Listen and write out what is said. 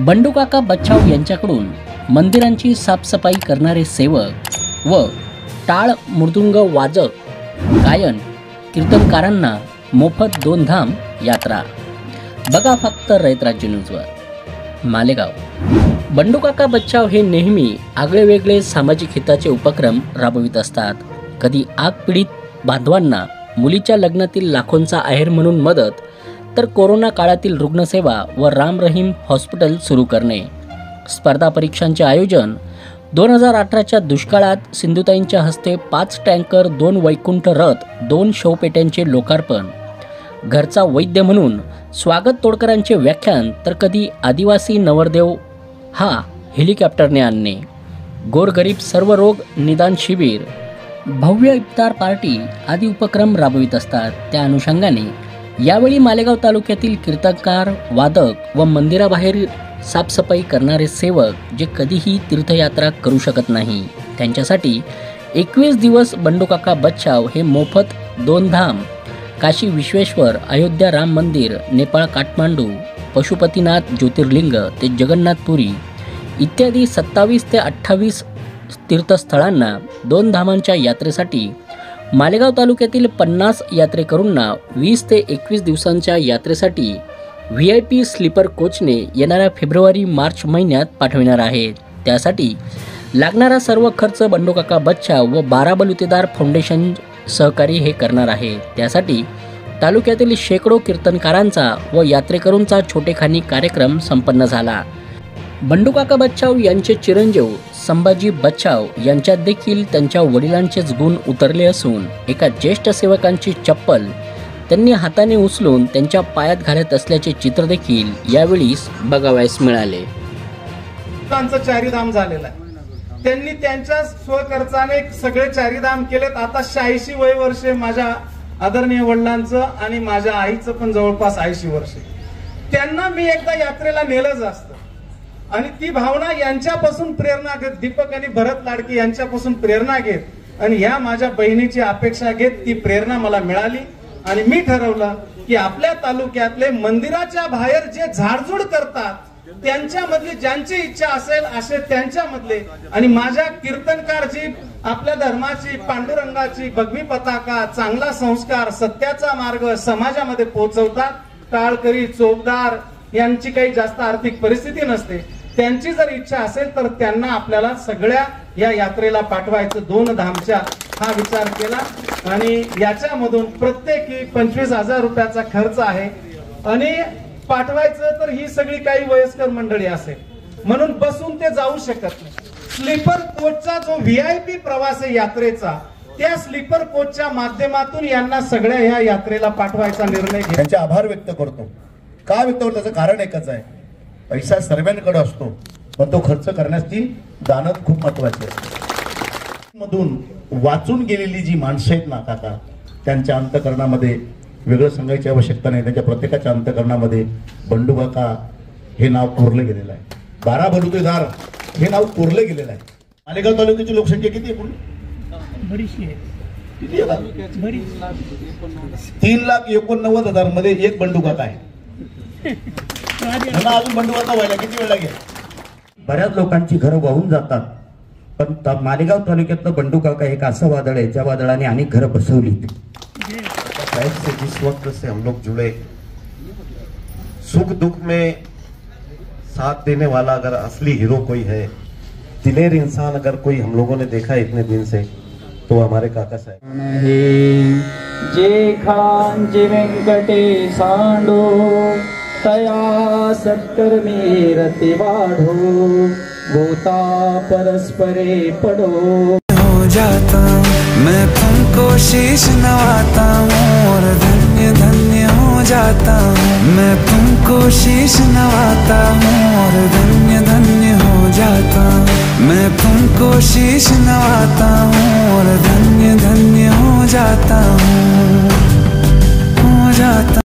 बंडू काका बच्छाव यांच्याकडून मंदिरांची साफसफाई करणारे सेवक व टाळ मृदुंग वाजक गायन कीर्तनकारांना मोफत 2 धाम यात्रा। बघा फक्त रयत राज्य न्यूजवर। मालेगाव बंडू काका बच्छाव हे नेहमी आगळेवेगळे सामाजिक हिताचे उपक्रम राबवित असतात। कधी आग पीडित बांधवांना मुलीच्या लग्नातील लाखोंचा आहेर म्हणून मदत, तर कोरोना काळातील रुग्णसेवा व राम रहीम हॉस्पिटल सुरू करणे, स्पर्धा परीक्षांचे आयोजन, 2018च्या दुष्काळात सिंधुताईंच्या हस्ते 5 टँकर, 2 वैकुंठ रथ, 2 शवपेट्यांचे लोकार्पण, घरचा वैद्य म्हणून स्वागत तोडकरांचे व्याख्यान, तर कधी आदिवासी नवरदेव हा हेलिकॉप्टरने आणणे, गोरगरीब सर्व रोग निदान शिबिर, भव्य इफ्तार पार्टी आदी उपक्रम राबवित असतात। त्या अनुषंगाने यावेळी मालेगाव तालुक्यातील कीर्तनकार, वादक व मंदिराबाहेर साफसफाई करणारे सेवक जे कधीही तीर्थयात्रा करू शकत नाही, त्यांच्यासाठी 21 दिवस बंडू काका बच्छाव हे मोफत 2 धाम काशी विश्वेश्वर, अयोध्या राम मंदिर, नेपाळ काठमांडू, पशुपतीनाथ ज्योतिर्लिंग ते जगन्नाथपुरी इत्यादी 27 ते 28 तीर्थस्थळांना 2 धामांच्या यात्रेसाठी मालेगाव तालुक्यातील 50 यात्रेकरूंना 20 ते 21 दिवसांच्या यात्रेसाठी VIP स्लीपर कोचने येणाऱ्या फेब्रुवारी-मार्च महिन्यात पाठविणार आहेत। त्यासाठी लागणारा सर्व खर्च बंडू काका बच्छाव व 12 बलुतेदार फाउंडेशन सहकारी हे करणार आहे। त्यासाठी तालुक्यातील शेकडो कीर्तनकारांचा व यात्रेकरूंचा छोटेखानी कार्यक्रम संपन्न झाला। बंडू काका बच्छाव यांचे चिरंजीव संभाजी बच्छाव यांच्यात देखील त्यांच्या वडिलांचेच गुण उतरले असून एका ज्येष्ठ सेवकांची चप्पल त्यांनी हाताने उचलून त्यांच्या पायात घालत असल्याचे चित्र देखील यावेळी बघावयास मिळाले। त्यांचा चारीधाम झालेला आहे, त्यांनी त्यांच्या स्वखर्चाने सगळे चारीधाम केलेत। आता 86 वय वर्षे माझ्या आदरणीय वडिलांचं आणि माझ्या आईचं पण जवळपास 80 वर्षे। त्यांना मी एकदा यात्रेला नेलंच असतं आणि ती भावना यांच्यापासून प्रेरणा घेत, दीपक आणि भरत लाडके यांच्यापासून प्रेरणा घेत आणि ह्या माझ्या बहिणीची अपेक्षा घेत ती प्रेरणा मला मिळाली आणि मी ठरवलं की आपल्या तालुक्यातले मंदिराच्या बाहेर जे झाडझूड करतात त्यांच्यामधली ज्यांची इच्छा असेल असे त्यांच्यामधले आणि माझ्या कीर्तनकारची, आपल्या धर्माची, पांडुरंगाची भगवी पताका, चांगला संस्कार, सत्याचा मार्ग समाजामध्ये पोहोचवतात। टाळकरी, चोपदार यांची काही जास्त आर्थिक परिस्थिती नसते, त्यांची जर इच्छा असेल तर त्यांना आपल्याला सगळ्या या यात्रेला पाठवायचं 2 धामच्या हा विचार केला आणि याच्यामधून प्रत्येकी 25,000 रुपयाचा खर्च आहे आणि पाठवायचं तर ही सगळी काही वयस्कर मंडळी असेल म्हणून बसून ते जाऊ शकत नाही। स्लीपर कोचचा जो VIP प्रवास आहे यात्रेचा, त्या स्लीपर कोचच्या माध्यमातून यांना सगळ्या ह्या यात्रेला पाठवायचा निर्णय घेतला। त्यांचे आभार व्यक्त करतो। का व्यक्त करतो त्याचं कारण एकच आहे, पैसा सर्वांकडे असतो पण तो खर्च करण्याची जाणत खूप महत्वाची आहे। मधून वाचून गेलेली जी माणसं आहेत ना काका, त्यांच्या अंतकरणामध्ये वेगळं सांगायची आवश्यकता नाही, त्यांच्या प्रत्येकाच्या अंतकरणामध्ये बंडू काका हे नाव कोरलं गेलेलं आहे। 12 बलुतेदार हे नाव कोरलं गेलेलं आहे। मालेगाव तालुक्याची लोकसंख्या किती आहे? बरीचशी आहे। किती आहे? 3,89,000 मध्ये एक बंडू काका आहे। अजून बंडू काका व्हायला किती वेळ लागेल? बऱ्याच लोकांची घरं वाहून जातात, पण मालेगाव तालुक्यातलं बंडू काका एक असं वादळ आहे ज्या वादळाने अनेक घरं बसवली। से जिस वक्त से हम लोग जुड़े, सुख दुख में साथ देने वाला अगर असली हीरो कोई है, दिलेर इंसान अगर कोई हम लोगों ने देखा इतने दिन से, तो हमारे काका साहब। जे खांचे व्यंकटे सांडो तया सत्कर्मी रति वाढो, गोता परस्परे पडो। हो जाता मैं तुमको शीश नवाता हूँ और धन्य धन्य हो जाता हूँ। मैं तुमको शीश नवाता हूँ और धन्य धन्य हो जाता हूँ। मैं तुमको शीश नवाता हूँ और धन्य धन्य हो जाता हूँ, हो जाता।